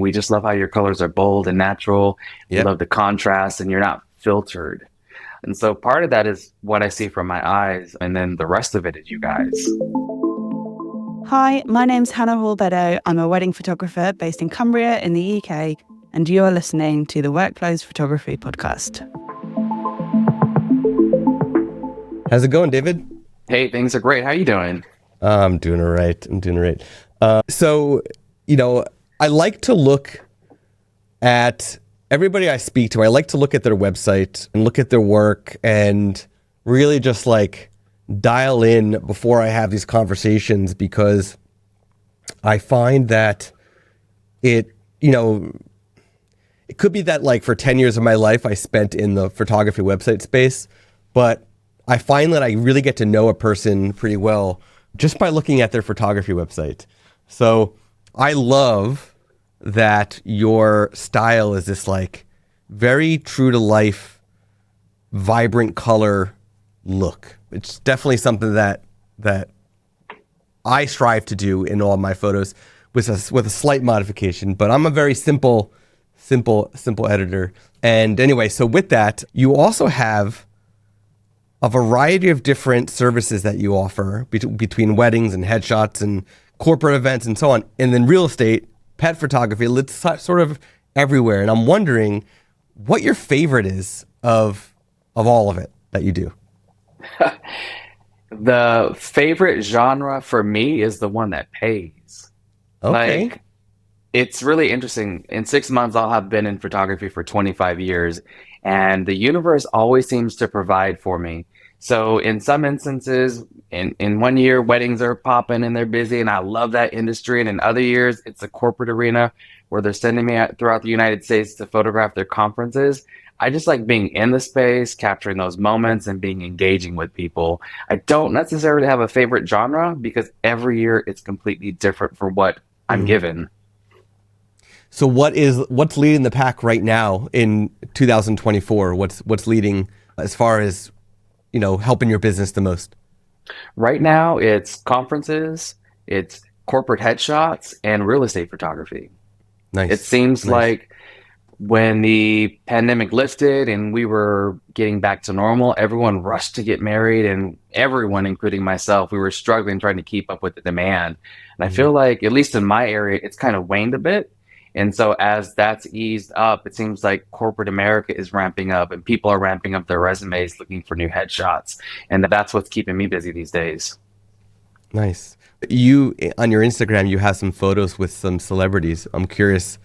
We just love how your colors are bold and natural. We Yep. love the contrast and you're not filtered. And so part of that is what I see from my eyes, and then the rest of it is you guys. Hi, my name's Hannah Hall-Beddoe. I'm a wedding photographer based in Cumbria in the UK, and you are listening to the Workflows Photography Podcast. How's it going, David? Hey, things are great. How you doing? I'm doing all right. So, I like to look at everybody I speak to. I like to look at their website and look at their work and really just like dial in before I have these conversations, because I find that it could be that like for 10 years of my life I spent in the photography website space, but I find that I really get to know a person pretty well just by looking at their photography website. So I love that your style is this like very true to life, vibrant color look. It's definitely something that I strive to do in all my photos with a slight modification, but I'm a very simple editor. And anyway, so with that, you also have a variety of different services that you offer between weddings and headshots and corporate events and so on, and then real estate, pet photography. It's sort of everywhere. And I'm wondering what your favorite is of all of it that you do. The favorite genre for me is the one that pays. Okay. Like, it's really interesting. In 6 months, I'll have been in photography for 25 years, and the universe always seems to provide for me. So, in some instances, in one year, weddings are popping and they're busy, and I love that industry. And in other years, it's a corporate arena where they're sending me out throughout the United States to photograph their conferences. I just like being in the space, capturing those moments, and being engaging with people. I don't necessarily have a favorite genre because every year it's completely different for what I'm Mhm. given. So what's leading the pack right now in 2024? What's leading as far as, helping your business the most? Right now, it's conferences, it's corporate headshots, and real estate photography. It Nice. seems Nice. like when the pandemic lifted and we were getting back to normal, everyone rushed to get married, and everyone, including myself, we were struggling trying to keep up with the demand. And I Mhm. feel like, at least in my area, it's kind of waned a bit. And so as that's eased up, it seems like corporate America is ramping up and people are ramping up their resumes looking for new headshots. And that's what's keeping me busy these days. Nice. You on your Instagram, you have some photos with some celebrities. I'm curious,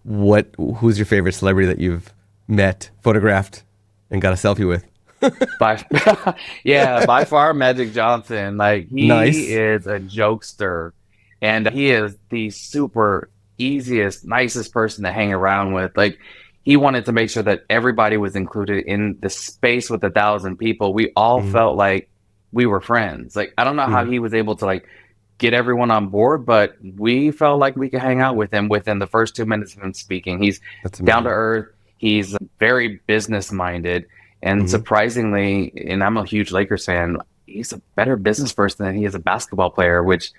who's your favorite celebrity that you've met, photographed, and got a selfie with? By yeah, by far Magic Johnson. Like, he Nice. is a jokester and he is the super easiest, nicest person to hang around with. Like, he wanted to make sure that everybody was included in the space with 1,000 people. We all Mhm. felt like we were friends. Like, I don't know how Mhm. he was able to like get everyone on board, but we felt like we could hang out with him within the first 2 minutes of him speaking. He's That's down to amazing. earth. He's very business minded. And Mhm. surprisingly, and I'm a huge Lakers fan, he's a better business person than he is a basketball player, which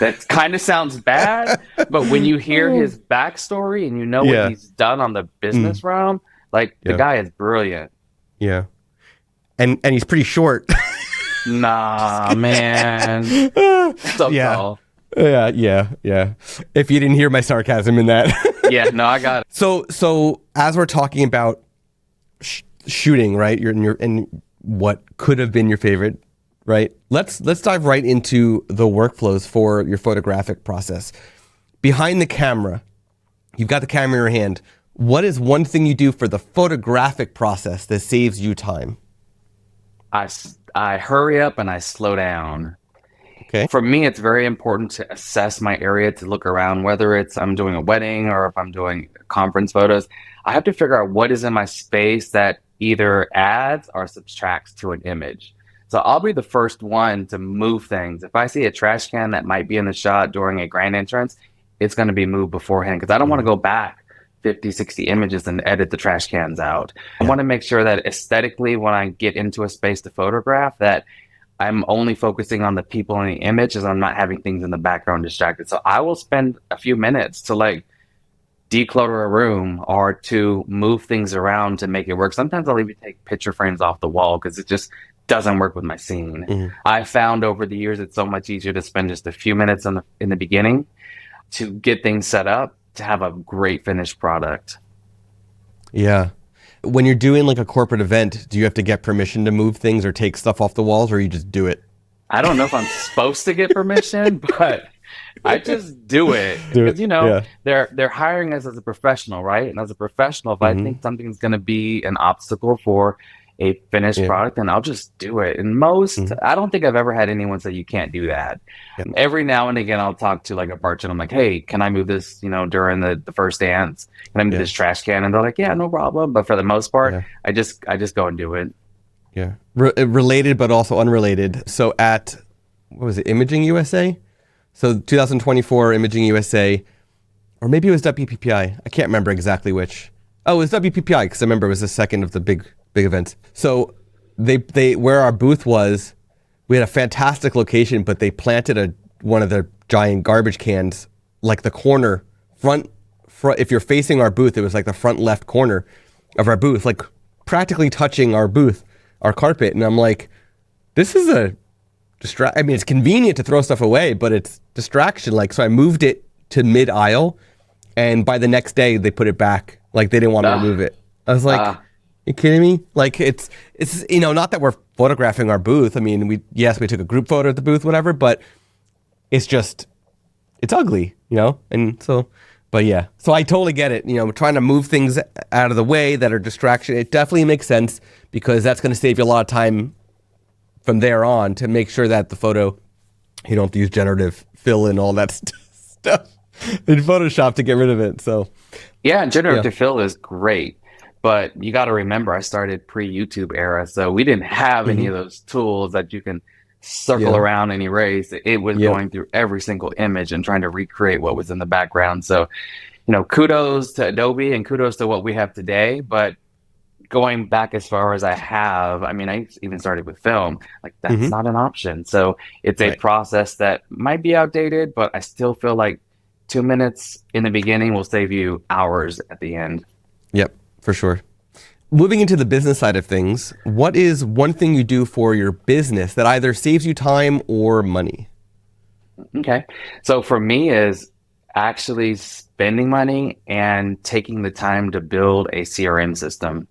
that kind of sounds bad. But when you hear his backstory and you know what Yeah. he's done on the Mm. business realm, like, the Yeah. guy is brilliant. Yeah. And he's pretty short. Just Nah, kidding. man. So Yeah. tall. Yeah. If you didn't hear my sarcasm in that. Yeah, no, I got it. So as we're talking about shooting, right? You're in what could have been your favorite, right? Let's dive right into the workflows for your photographic process. Behind the camera, you've got the camera in your hand. What is one thing you do for the photographic process that saves you time? I hurry up and I slow down. Okay. For me, it's very important to assess my area, to look around, whether it's I'm doing a wedding or if I'm doing conference photos. I have to figure out what is in my space that either adds or subtracts to an image. So I'll be the first one to move things. If I see a trash can that might be in the shot during a grand entrance, it's going to be moved beforehand because I don't want to Mhm. go back 50, 60 images and edit the trash cans out. I Yeah. want to make sure that aesthetically, when I get into a space to photograph, that I'm only focusing on the people in the image as I'm not having things in the background distracted. So I will spend a few minutes to like declutter a room or to move things around to make it work. Sometimes I'll even take picture frames off the wall because it just doesn't work with my scene. Mhm. I found over the years it's so much easier to spend just a few minutes in the beginning to get things set up to have a great finished product. Yeah. When you're doing like a corporate event, do you have to get permission to move things or take stuff off the walls, or you just do it? I don't know if I'm supposed to get permission, but I just do it Do because it. Yeah. they're hiring us as a professional, right? And as a professional, if I Hmm. think something's going to be an obstacle for a finished Yeah. product, then I'll just do it. And Hmm. I don't think I've ever had anyone say you can't do that. Yep. Every now and again, I'll talk to like a bartender. I'm like, hey, can I move this? During the first dance, can I move Yeah. this trash can? And they're like, yeah, no problem. But for the most part, Yeah. I just go and do it. Yeah. Related, but also unrelated. So at, what was it, Imaging USA? So 2024 Imaging USA, or maybe it was WPPI. I can't remember exactly which. Oh, it was WPPI because I remember it was the second of the big events. So they where our booth was, we had a fantastic location, but they planted one of the giant garbage cans like the corner front. If you're facing our booth, it was like the front left corner of our booth, like practically touching our booth, our carpet. And I'm like, this is I mean, it's convenient to throw stuff away, but it's distraction. Like, so I moved it to mid aisle, and by the next day they put it back. Like they didn't want to remove it. I was like, you kidding me? Like it's not that we're photographing our booth. I mean, we took a group photo at the booth, whatever, but it's ugly, And so, but yeah, so I totally get it. We're trying to move things out of the way that are distraction. It definitely makes sense because that's going to save you a lot of time from there on to make sure that the photo, you don't have to use generative fill and all that stuff in Photoshop to get rid of it. So yeah, generative fill is great. But you got to remember, I started pre-YouTube era, so we didn't have any of those tools that you can circle around and erase. It was going through every single image and trying to recreate what was in the background. So, kudos to Adobe and kudos to what we have today. But going back as far as I mean, I even started with film. Like, that's not an option. So it's a process that might be outdated, but I still feel like 2 minutes in the beginning will save you hours at the end. Yep. For sure. Moving into the business side of things, what is one thing you do for your business that either saves you time or money? Okay. So for me is actually spending money and taking the time to build a CRM system.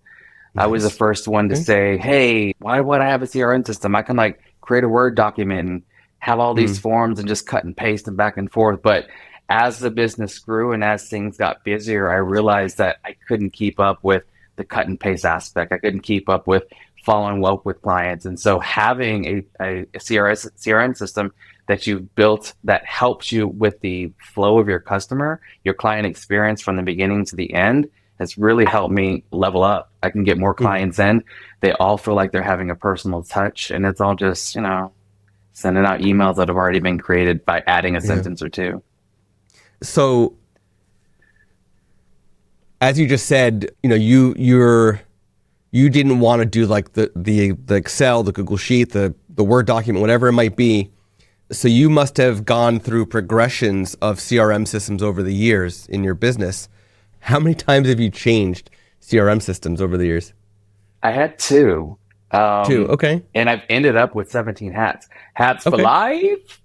Nice. I was the first one to say, hey, why would I have a CRM system? I can like create a Word document and have all these forms and just cut and paste and back and forth. But as the business grew and as things got busier, I realized that I couldn't keep up with the cut and paste aspect. I couldn't keep up with following up with clients. And so having a CRM system that you've built that helps you with the flow of your customer, your client experience from the beginning to the end, has really helped me level up. I can get more clients in. They all feel like they're having a personal touch, and it's all just, sending out emails that have already been created by adding a sentence or two. So, as you just said, you didn't want to do like the Excel, the Google Sheet, the Word document, whatever it might be. So you must have gone through progressions of CRM systems over the years in your business. How many times have you changed CRM systems over the years? I had two. Two, okay. And I've ended up with 17 hats. Hats for life.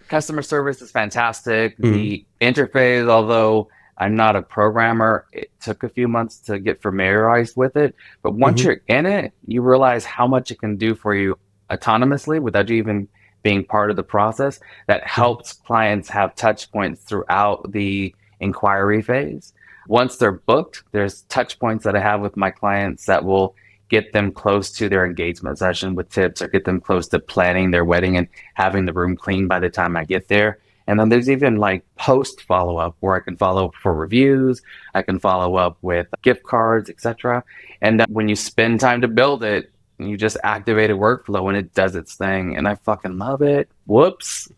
Customer service is fantastic. The interface, although I'm not a programmer, it took a few months to get familiarized with it. But once you're in it, you realize how much it can do for you autonomously without you even being part of the process. That helps clients have touch points throughout the inquiry phase. Once they're booked, there's touch points that I have with my clients that will get them close to their engagement session with tips or get them close to planning their wedding and having the room clean by the time I get there. And then there's even like post follow-up where I can follow up for reviews. I can follow up with gift cards, etc. And when you spend time to build it, you just activate a workflow and it does its thing. And I fucking love it. Whoops.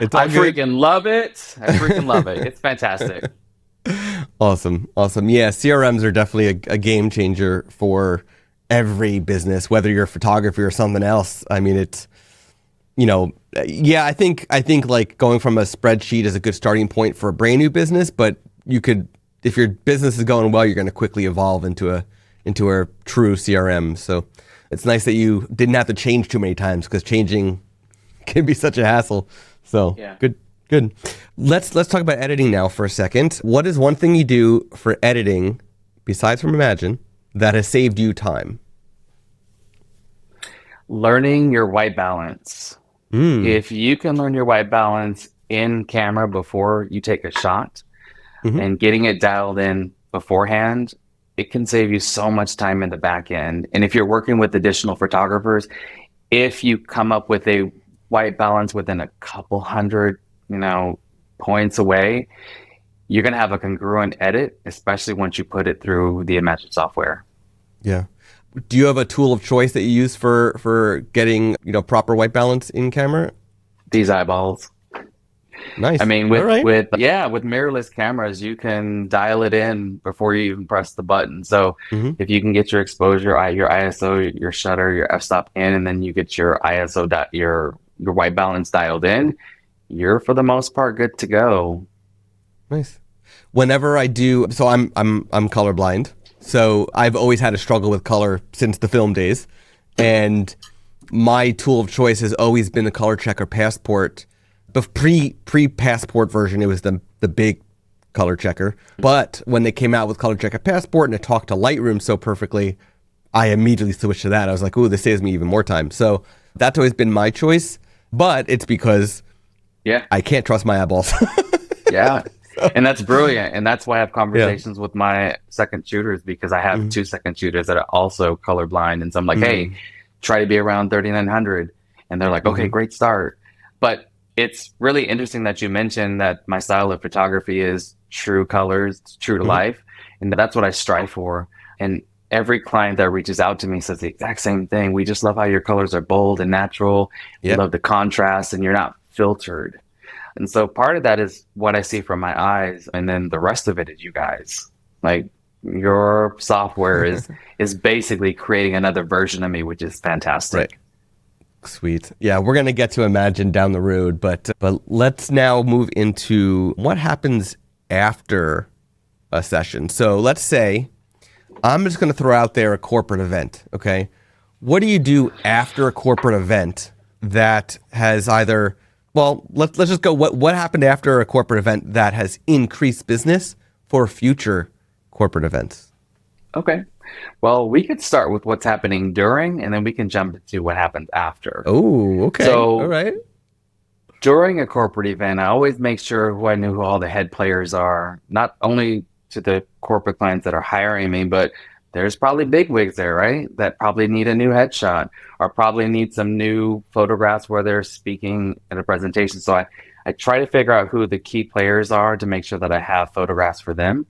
I freaking love it. I freaking love it. It's fantastic. Awesome. Yeah, CRMs are definitely a game changer for every business, whether you're a photography or something else. I mean, it's, I think like going from a spreadsheet is a good starting point for a brand new business, but if your business is going well, you're going to quickly evolve into a true CRM. So it's nice that you didn't have to change too many times, because changing can be such a hassle. So Yeah. good. Let's talk about editing now for a second. What is one thing you do for editing, besides from Imagine, that has saved you time? Learning your white balance. If you can learn your white balance in camera before you take a shot and getting it dialed in beforehand, it can save you so much time in the back end. And if you're working with additional photographers, if you come up with a white balance within a couple hundred, points away, you're going to have a congruent edit, especially once you put it through the Imagine software. Yeah. Do you have a tool of choice that you use for getting, proper white balance in camera? These eyeballs. Nice. I mean, All right. with mirrorless cameras, you can dial it in before you even press the button. So if you can get your exposure, your ISO, your shutter, your f-stop in, and then you get your ISO your white balance dialed in, you're for the most part good to go. Nice. Whenever I do, so I'm colorblind. So I've always had a struggle with color since the film days, and my tool of choice has always been the Color Checker Passport. The pre-Passport version, it was the big Color Checker. But when they came out with Color Checker Passport and it talked to Lightroom so perfectly, I immediately switched to that. I was like, ooh, this saves me even more time. So that's always been my choice, but it's because I can't trust my eyeballs. Yeah. And that's brilliant. And that's why I have conversations with my second shooters, because I have two second shooters that are also colorblind. And so I'm like, hey, try to be around 3900. And they're like, okay, great start. But it's really interesting that you mentioned that my style of photography is true colors, true to life. And that's what I strive for. And every client that reaches out to me says the exact same thing. We just love how your colors are bold and natural. We love the contrast, and you're not filtered. And so part of that is what I see from my eyes, and then the rest of it is you guys. Like, your software is basically creating another version of me, which is fantastic. Right. Sweet. Yeah, we're going to get to Imagine down the road, but let's now move into what happens after a session. So let's say I'm just going to throw out there a corporate event, okay? What do you do after a corporate event that has either... Well, let's just go. What happened after a corporate event that has increased business for future corporate events? Okay. Well, we could start with what's happening during, and then we can jump into what happens after. Oh, okay. So, all right. During a corporate event, I always make sure I knew who all the head players are, not only to the corporate clients that are hiring me, but there's probably bigwigs there, right? That probably need a new headshot, or probably need some new photographs where they're speaking at a presentation. So I try to figure out who the key players are to make sure that I have photographs for them.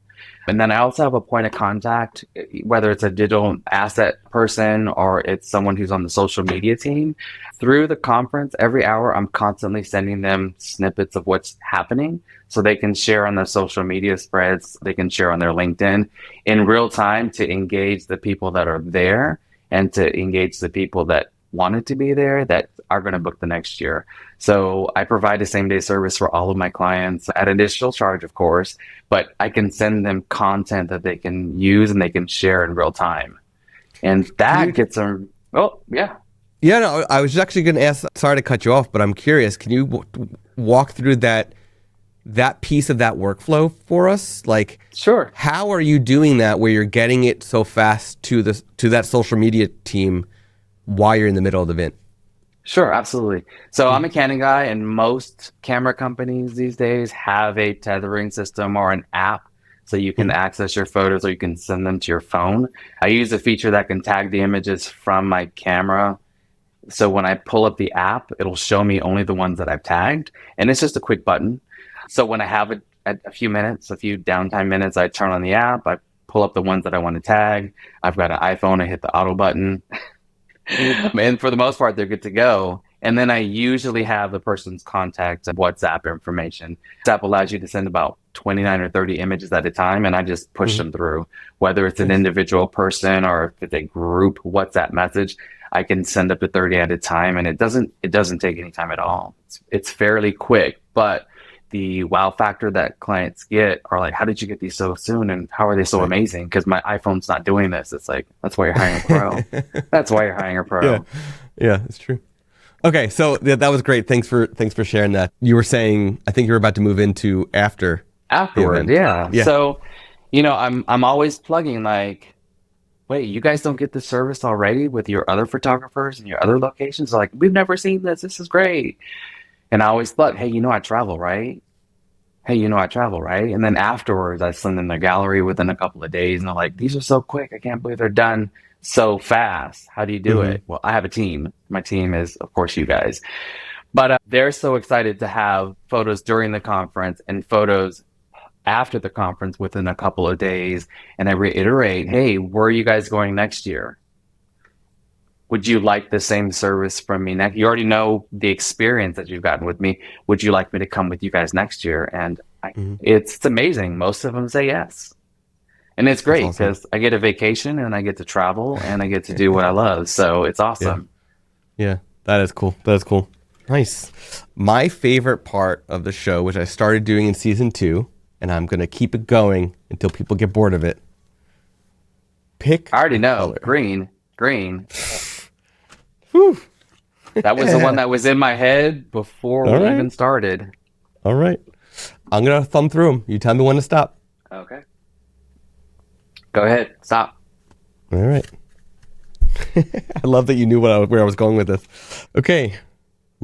And then I also have a point of contact, whether it's a digital asset person or it's someone who's on the social media team. Through the conference, every hour, I'm constantly sending them snippets of what's happening so they can share on their social media spreads, they can share on their LinkedIn in real time to engage the people that are there and to engage the people that wanted to be there that are going to book the next year. So I provide a same day service for all of my clients at additional charge, of course, but I can send them content that they can use and they can share in real time. And that gets them, yeah. Yeah, no, I was actually going to ask, sorry to cut you off, but I'm curious, can you walk through that piece of that workflow for us? Like, sure. How are you doing that where you're getting it so fast to that social media team while you're in the middle of the event? Sure, absolutely. So I'm a Canon guy, and most camera companies these days have a tethering system or an app so you can access your photos or you can send them to your phone. I use a feature that can tag the images from my camera. So when I pull up the app, it'll show me only the ones that I've tagged, and it's just a quick button. So when I have a few downtime minutes, I turn on the app, I pull up the ones that I want to tag. I've got an iPhone, I hit the auto button. And for the most part, they're good to go. And then I usually have the person's contact WhatsApp information. WhatsApp allows you to send about 29 or 30 images at a time, and I just push them through. Whether it's an individual person or if it's a group WhatsApp message, I can send up to 30 at a time, and it doesn't take any time at all. It's fairly quick, but the wow factor that clients get are like, how did you get these so soon? And how are they so Right. amazing? Because my iPhone's not doing this. It's like, that's why you're hiring a pro. That's why you're hiring a Yeah. pro. Yeah, it's true. Okay, so that was great. Thanks for sharing that. You were saying, I think you were about to move into after the Afterwards, event. yeah. Yeah. So, I'm always plugging like, wait, you guys don't get this service already with your other photographers and your other locations? They're like, we've never seen this. This is great. And I always thought, hey, I travel, right? Hey, I travel, right? And then afterwards, I send them their gallery within a couple of days, and they're like, these are so quick. I can't believe they're done so fast. How do you do Hmm. it? Well, I have a team. My team is, of course, you guys. But they're so excited to have photos during the conference and photos after the conference within a couple of days. And I reiterate, hey, where are you guys going next year? Would you like the same service from me next? You already know the experience that you've gotten with me. Would you like me to come with you guys next year? And Hmm. it's amazing. Most of them say yes. And it's That's great awesome. because I get a vacation and I get to travel and I get to do what I love. So it's Yeah. awesome. Yeah. That is cool. That is cool. Nice. My favorite part of the show, which I started doing in season 2, and I'm going to keep it going until people get bored of it. Pick I already a know. color. Green, green. Whew. That was the one that was in my head before All we right. even started. All right. I'm going to thumb through them. You tell me when to stop. Okay. Go ahead. Stop. All right. I love that you knew where I was going with this. Okay.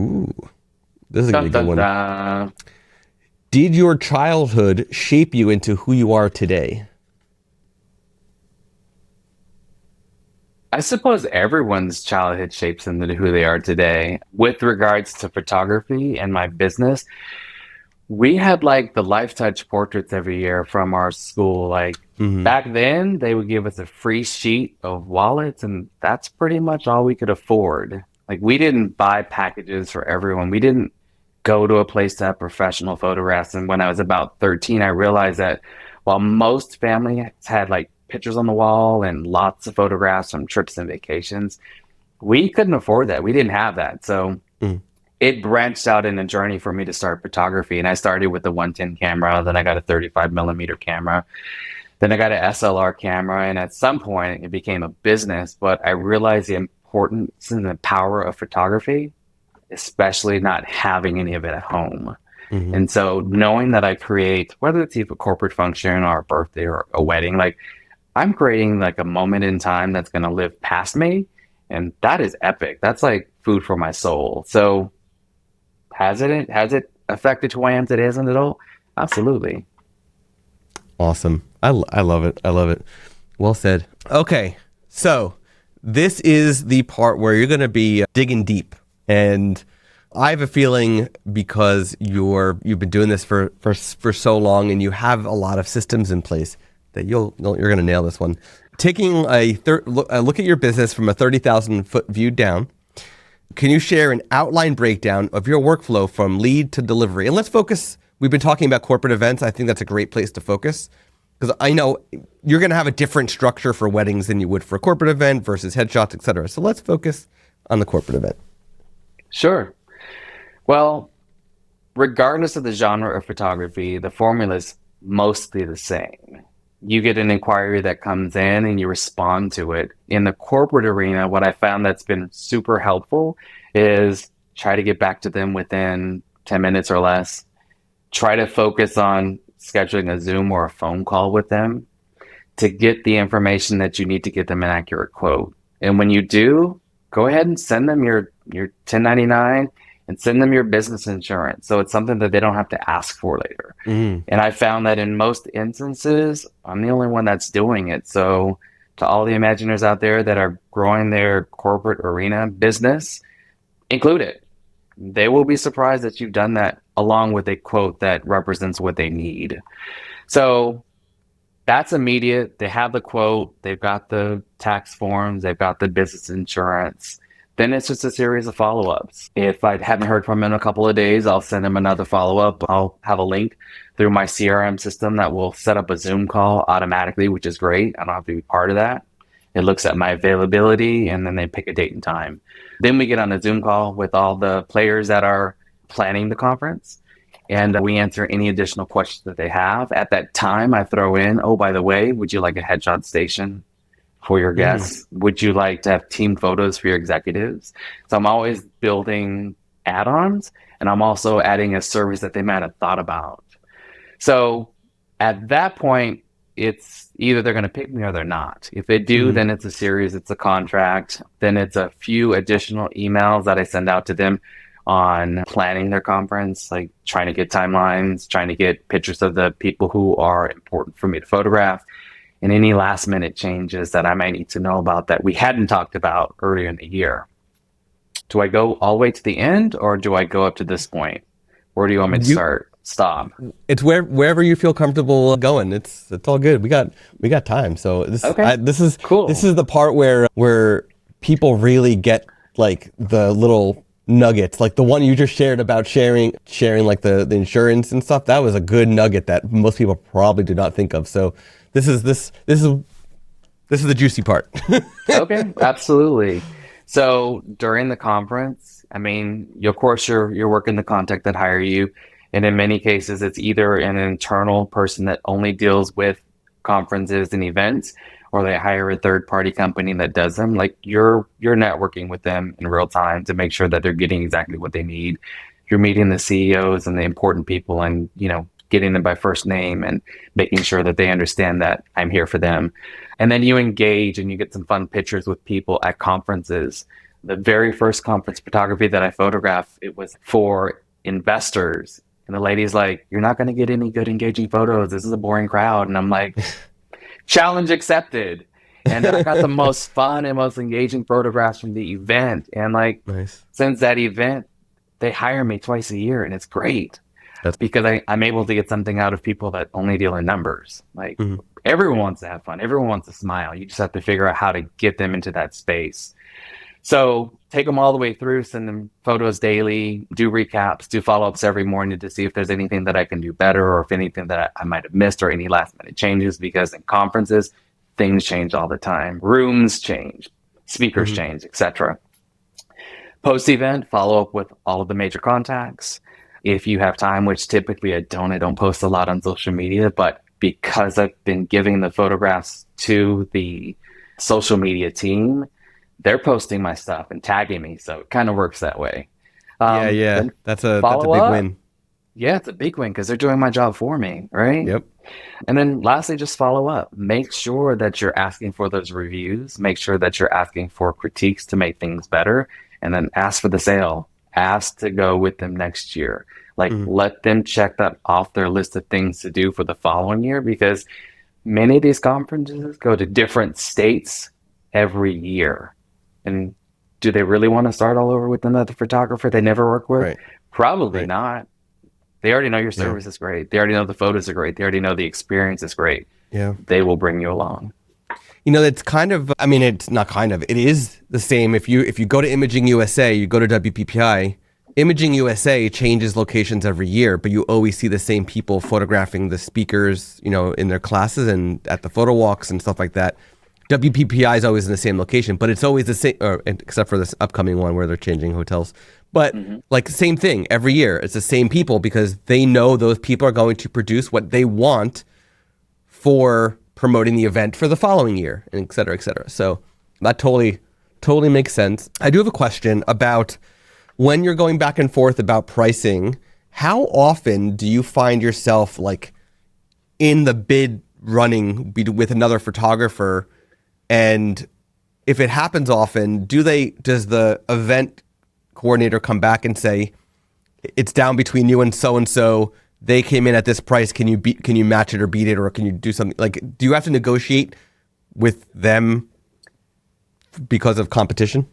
Ooh. This is going to Dun, be a good dun, one. dun. Did your childhood shape you into who you are today? I suppose everyone's childhood shapes them to who they are today. With regards to photography and my business, we had like the Life Touch portraits every year from our school. Like Mm-hmm. back then, they would give us a free sheet of wallets, and that's pretty much all we could afford. Like we didn't buy packages for everyone. We didn't go to a place to have professional photographs. And when I was about 13, I realized that while most families had like pictures on the wall and lots of photographs from trips and vacations, we couldn't afford that. We didn't have that. So Mm. it branched out in a journey for me to start photography. And I started with the 110 camera, then I got a 35 millimeter camera, then I got an SLR camera. And at some point, it became a business. But I realized the importance and the power of photography, especially not having any of it at home. Mm-hmm. And so knowing that I create, whether it's even a corporate function or a birthday or a wedding, like I'm creating like a moment in time that's going to live past me. And that is epic. That's like food for my soul. So has it affected who I am today as an adult? Absolutely. Awesome. I love it. I love it. Well said. Okay. So this is the part where you're going to be digging deep. And I have a feeling because you've been doing this for so long and you have a lot of systems in place that you're going to nail this one. Taking a look at your business from a 30,000 foot view down, can you share an outline breakdown of your workflow from lead to delivery? And let's focus. We've been talking about corporate events. I think that's a great place to focus because I know you're going to have a different structure for weddings than you would for a corporate event versus headshots, et cetera. So let's focus on the corporate event. Sure. Well, regardless of the genre of photography, the formula is mostly the same. You get an inquiry that comes in and you respond to it. In the corporate arena, what I found that's been super helpful is try to get back to them within 10 minutes or less. Try to focus on scheduling a Zoom or a phone call with them to get the information that you need to get them an accurate quote. And when you do, go ahead and send them your 1099 and send them your business insurance. So it's something that they don't have to ask for later. Mm. And I found that in most instances, I'm the only one that's doing it. So to all the Imaginers out there that are growing their corporate arena business, include it. They will be surprised that you've done that along with a quote that represents what they need. So that's immediate. They have the quote, they've got the tax forms, they've got the business insurance. Then it's just a series of follow-ups. If I haven't heard from them in a couple of days, I'll send them another follow-up. I'll have a link through my CRM system that will set up a Zoom call automatically, which is great. I don't have to be part of that. It looks at my availability and then they pick a date and time. Then we get on a Zoom call with all the players that are planning the conference. and we answer any additional questions that they have. At that time, I throw in, oh, by the way, would you like a headshot station for your guests? Would you like to have team photos for your executives? So I'm always building add-ons, and I'm also adding a service that they might have thought about. So at that point, it's either they're going to pick me or they're not. If they do, then it's a series, it's a contract. Then it's a few additional emails that I send out to them on planning their conference, like trying to get timelines, trying to get pictures of the people who are important for me to photograph, and any last minute changes that I might need to know about that we hadn't talked about earlier in the year. Do I go all the way to the end, or do I go up to this point? Where do you want me to start? Stop. It's wherever you feel comfortable going. It's all good. We got time. So this is cool. This is the part where people really get like the little nuggets, like the one you just shared about sharing like the insurance and stuff. That was a good nugget that most people probably do not think of. So this is the juicy part. Okay, absolutely. So during the conference, I mean, of course, you're working the contact that hire you. And in many cases, it's either an internal person that only deals with conferences and events, or they hire a third-party company that does them. Like you're networking with them in real time to make sure that they're getting exactly what they need. You're meeting the CEOs and the important people, and getting them by first name and making sure that they understand that I'm here for them. And then you engage and you get some fun pictures with people at conferences. The very first conference photography that I photographed, it was for investors. And the lady's like, you're not going to get any good engaging photos. This is a boring crowd. And I'm like, challenge accepted. And I got the most fun and most engaging photographs from the event. And nice. Since that event, they hire me twice a year, and it's great. That's because I'm able to get something out of people that only deal in numbers. Like everyone wants to have fun. Everyone wants to smile. You just have to figure out how to get them into that space. So take them all the way through, send them photos daily, do recaps, do follow-ups every morning to see if there's anything that I can do better, or if anything that I might have missed, or any last minute changes, because in conferences, things change all the time. Rooms change, speakers change, etc. Post-event, follow up with all of the major contacts. If you have time, which typically I don't post a lot on social media, but because I've been giving the photographs to the social media team, they're posting my stuff and tagging me, so it kind of works that way. Yeah. That's a big win. Yeah, it's a big win because they're doing my job for me, right? Yep. And then lastly, just follow up. Make sure that you're asking for those reviews. Make sure that you're asking for critiques to make things better. And then ask for the sale. Ask to go with them next year. Let them check that off their list of things to do for the following year, because many of these conferences go to different states every year. And do they really want to start all over with another photographer they never worked with? Right. Probably not. They already know your service is great. They already know the photos are great. They already know the experience is great. Yeah. They will bring you along. It's kind of, it's not kind of, it is the same. If you go to Imaging USA, you go to WPPI, Imaging USA changes locations every year, but you always see the same people photographing the speakers, in their classes and at the photo walks and stuff like that. WPPI is always in the same location, but it's always the same, except for this upcoming one where they're changing hotels. But same thing every year. It's the same people, because they know those people are going to produce what they want for promoting the event for the following year, and et cetera, et cetera. So that totally makes sense. I do have a question about when you're going back and forth about pricing. How often do you find yourself in the bid running with another photographer? And if it happens often, does the event coordinator come back and say, it's down between you and so, they came in at this price, can you match it or beat it, or can you do something? Do you have to negotiate with them because of competition?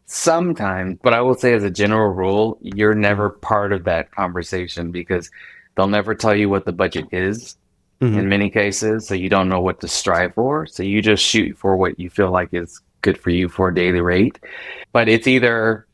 Sometimes, but I will say as a general rule, you're never part of that conversation, because they'll never tell you what the budget is. In many cases, so you don't know what to strive for. So you just shoot for what you feel like is good for you for a daily rate. But it's either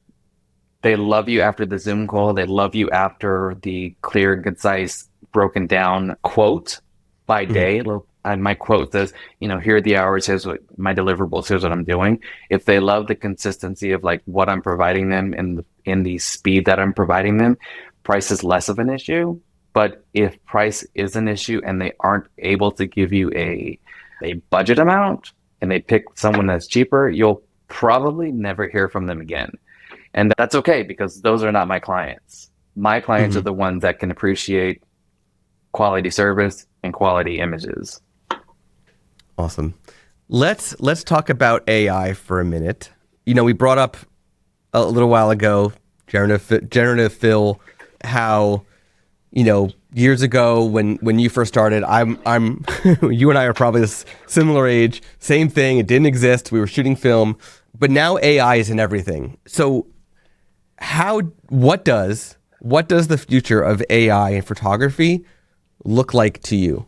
they love you after the Zoom call, they love you after the clear and concise, broken down quote by day. And my quote says, here are the hours, here's what my deliverables, here's what I'm doing. If they love the consistency of what I'm providing them and in the speed that I'm providing them, price is less of an issue. But if price is an issue and they aren't able to give you a budget amount and they pick someone that's cheaper, you'll probably never hear from them again. And that's okay because those are not my clients. My clients are the ones that can appreciate quality service and quality images. Awesome. Let's talk about AI for a minute. We brought up a little while ago generative fill, how years ago when you first started, I'm you and I are probably this similar age, same thing, it didn't exist, we were shooting film, but now AI is in everything. So what does the future of AI in photography look like to you?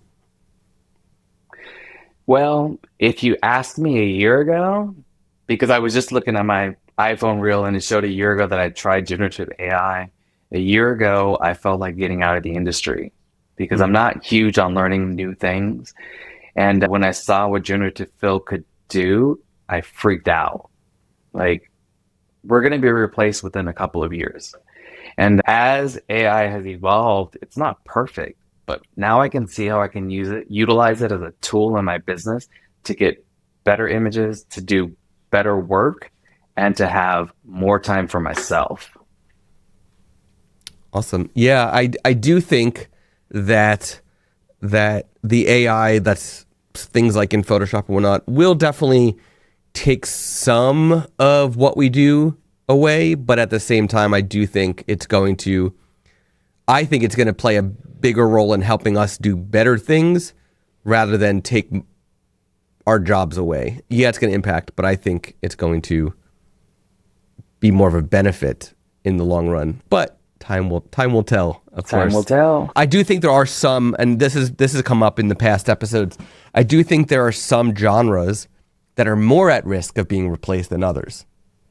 Well, if you asked me a year ago, because I was just looking at my iPhone reel and it showed a year ago that I tried generative AI. A year ago, I felt like getting out of the industry because I'm not huge on learning new things. And when I saw what generative fill could do, I freaked out. Like, we're going to be replaced within a couple of years. And as AI has evolved, it's not perfect, but now I can see how I can utilize it as a tool in my business to get better images, to do better work, and to have more time for myself. Awesome. Yeah, I do think that the AI that's things like in Photoshop and whatnot will definitely take some of what we do away, but at the same time, I think it's going to play a bigger role in helping us do better things rather than take our jobs away. Yeah, it's going to impact, but I think it's going to be more of a benefit in the long run. But time will tell, of course. Time will tell. I do think there are some, and this has come up in the past episodes, I do think there are some genres that are more at risk of being replaced than others.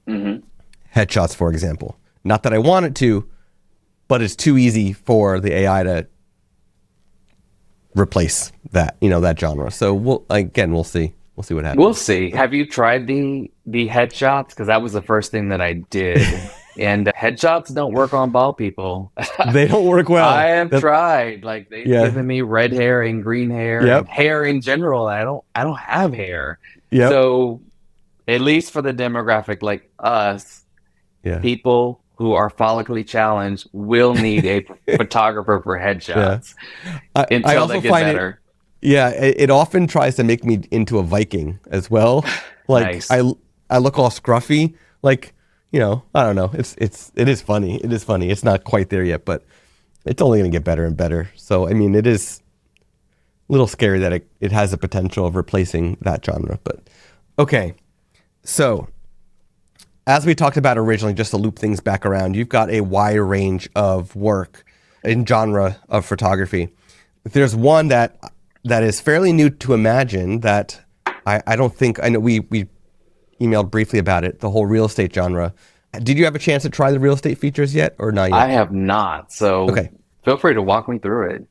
Headshots, for example. Not that I want it to, but it's too easy for the AI to replace that, that genre. So we'll see. We'll see what happens. We'll see. Have you tried the headshots? Because that was the first thing that I did. And headshots don't work on bald people. They don't work well. I have tried. Like they've given me red hair and green hair and hair in general. I don't have hair. Yep. So at least for the demographic like us, people who are follically challenged will need a photographer for headshots until they get better. It often tries to make me into a Viking as well. Like nice. I look all scruffy. Like, I don't know. It is funny. It is funny. It's not quite there yet, but it's only going to get better and better. So, I mean, it is a little scary that it has the potential of replacing that genre. But okay. So, as we talked about originally, just to loop things back around, you've got a wide range of work in genre of photography. There's one that is fairly new to Imagine that I know we emailed briefly about it, the whole real estate genre. Did you have a chance to try the real estate features yet or not yet? I have not. So feel free to walk me through it.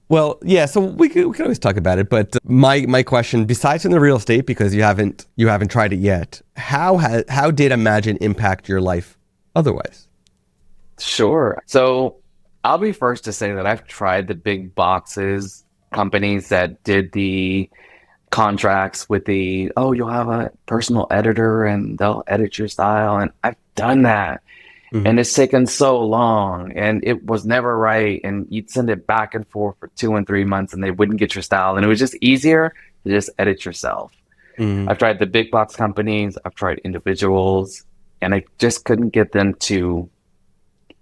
Well, yeah, so we can always talk about it. But my question, besides in the real estate, because you haven't tried it yet, how did Imagine impact your life otherwise? Sure. So I'll be first to say that I've tried the big boxes, companies that did the contracts with you'll have a personal editor and they'll edit your style. And I've done that. And it's taken so long and it was never right. And you'd send it back and forth for 2 and 3 months and they wouldn't get your style. And it was just easier to just edit yourself. I've tried the big box companies. I've tried individuals and I just couldn't get them to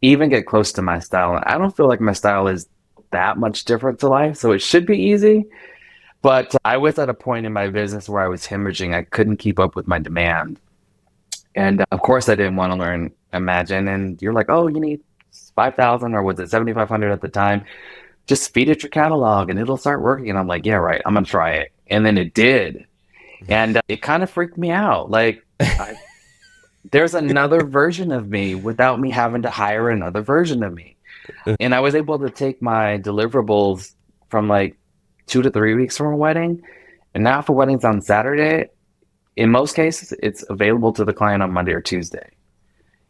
even get close to my style. And I don't feel like my style is that much different to life. So it should be easy. But I was at a point in my business where I was hemorrhaging. I couldn't keep up with my demand. And of course, I didn't want to learn Imagine. And you're like, oh, you need 5,000 or was it 7,500 at the time? Just feed it your catalog and it'll start working. And I'm like, yeah, right. I'm going to try it. And then it did. And it kind of freaked me out. Like, there's another version of me without me having to hire another version of me. And I was able to take my deliverables from like 2 to 3 weeks from a wedding. And now for weddings on Saturday, in most cases, it's available to the client on Monday or Tuesday.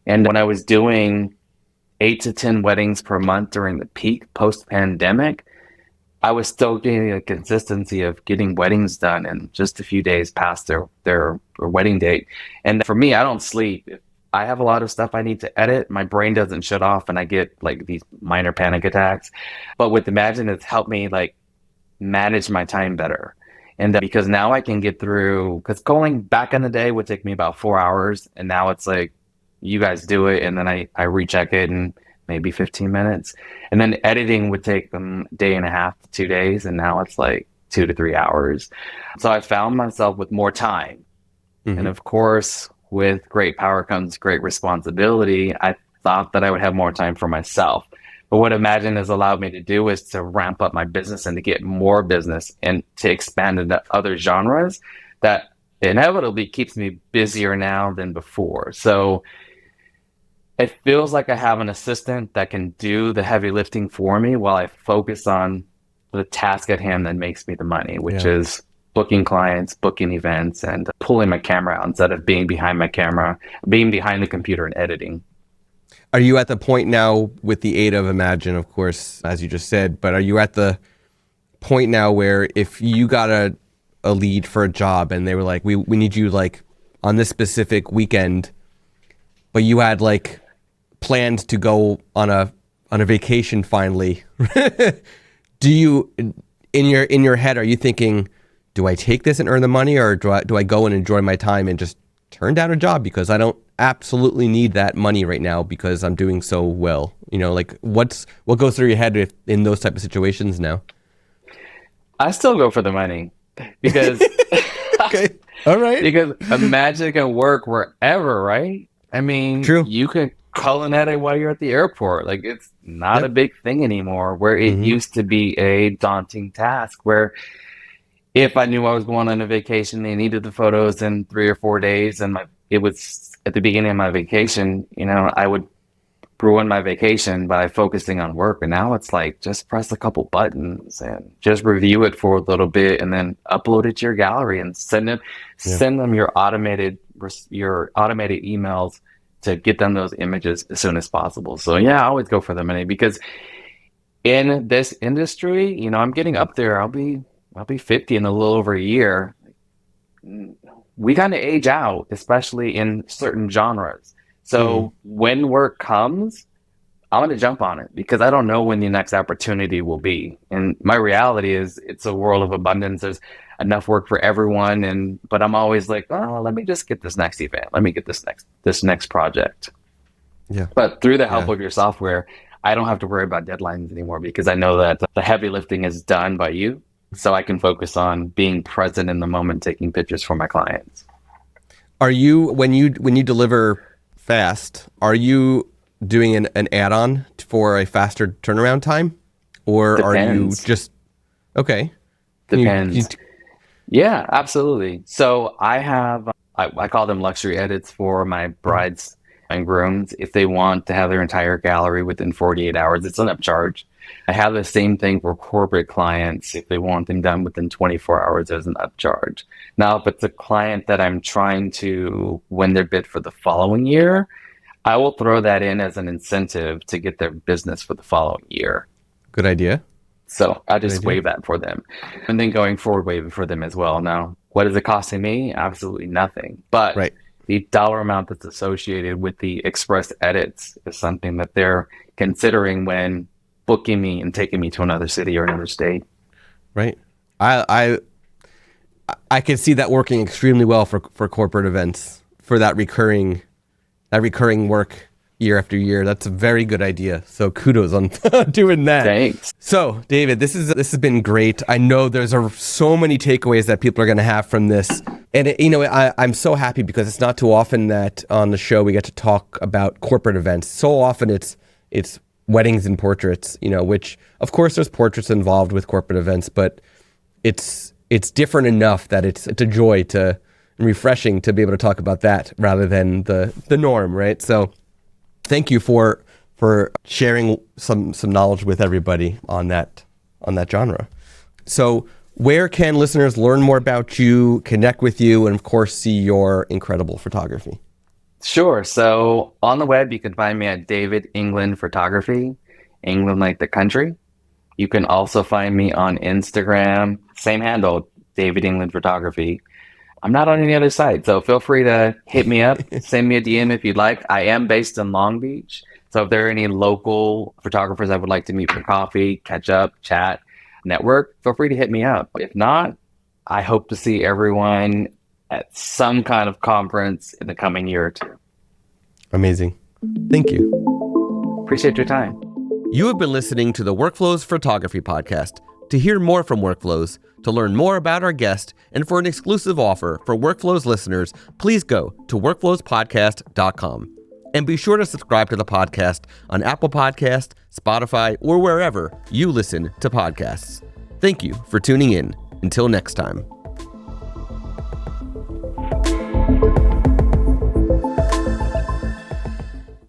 And when I was doing 8 to 10 weddings per month during the peak post-pandemic, I was still getting a consistency of getting weddings done in just a few days past their wedding date. And for me, I don't sleep. If I have a lot of stuff I need to edit, my brain doesn't shut off and I get like these minor panic attacks. But with Imagine, it's helped me like manage my time better. And because now I can get through, because Culling back in the day would take me about 4 hours. And now it's like, you guys do it. And then I recheck it in maybe 15 minutes. And then editing would take them a day and a half to 2 days. And now it's like 2 to 3 hours. So I found myself with more time. And of course, with great power comes great responsibility. I thought that I would have more time for myself. But what Imagine has allowed me to do is to ramp up my business and to get more business and to expand into other genres that inevitably keeps me busier now than before. So it feels like I have an assistant that can do the heavy lifting for me while I focus on the task at hand that makes me the money, which is booking clients, booking events, and pulling my camera out instead of being behind my camera, being behind the computer and editing. Are you at the point now with the aid of Imagine, of course, as you just said, but are you at the point now where if you got a lead for a job and they were like, we need you like on this specific weekend, but you had like plans to go on a vacation finally, do you, in your head, are you thinking, do I take this and earn the money, or do I go and enjoy my time and just turn down a job because I don't absolutely need that money right now because I'm doing so well? You know, like what goes through your head in those type of situations now? I still go for the money because Okay. All right. because Imagine can work wherever, right? I mean, True. you can call at it while you're at the airport. Like it's not a big thing anymore, where it used to be a daunting task where if I knew I was going on a vacation, they needed the photos in 3 or 4 days, and it was at the beginning of my vacation, you know, I would ruin my vacation by focusing on work. And now it's like, just press a couple buttons and just review it for a little bit and then upload it to your gallery and send them your automated emails to get them those images as soon as possible. So yeah, I always go for the money because in this industry, you know, I'm getting up there. I'll be 50 in a little over a year. We kind of age out, especially in certain genres. So when work comes, I'm going to jump on it because I don't know when the next opportunity will be. And my reality is it's a world of abundance. There's enough work for everyone. But I'm always like, oh, let me just get this next event. Let me get this next project. Yeah. But through the help of your software, I don't have to worry about deadlines anymore because I know that the heavy lifting is done by you. So I can focus on being present in the moment, taking pictures for my clients. Are you, when you deliver fast, are you doing an add-on for a faster turnaround time? Or Depends. Are you just, okay. Depends. Yeah, absolutely. So I have, I call them luxury edits for my brides and grooms. If they want to have their entire gallery within 48 hours, it's an upcharge. I have the same thing for corporate clients. If they want them done within 24 hours, there's an upcharge. Now, if it's a client that I'm trying to win their bid for the following year, I will throw that in as an incentive to get their business for the following year. Good idea. So I just waive that for them. And then going forward, waive it for them as well. Now, what is it costing me? Absolutely nothing. But the dollar amount that's associated with the express edits is something that they're considering when booking me and taking me to another city or another state. Right. I can see that working extremely well for corporate events, for that recurring work year after year. That's a very good idea. So kudos on doing that. Thanks. So David, this has been great. I know there's so many takeaways that people are going to have from this. And I'm so happy because it's not too often that on the show we get to talk about corporate events. So often it's weddings and portraits, which of course there's portraits involved with corporate events, but it's different enough that it's a joy and refreshing to be able to talk about that rather than the norm, right? So thank you for sharing some knowledge with everybody on that genre. So where can listeners learn more about you, connect with you, and of course see your incredible photography? Sure. So on the web, you can find me at David England Photography, England like the country. You can also find me on Instagram, same handle, David England Photography. I'm not on any other site, so feel free to hit me up, send me a DM if you'd like. I am based in Long Beach, so if there are any local photographers I would like to meet for coffee, catch up, chat, network, feel free to hit me up. If not, I hope to see everyone at some kind of conference in the coming year or two. Amazing. Thank you. Appreciate your time. You have been listening to the Workflows Photography Podcast. To hear more from Workflows, to learn more about our guest, and for an exclusive offer for Workflows listeners, please go to workflowspodcast.com. And be sure to subscribe to the podcast on Apple Podcasts, Spotify, or wherever you listen to podcasts. Thank you for tuning in. Until next time.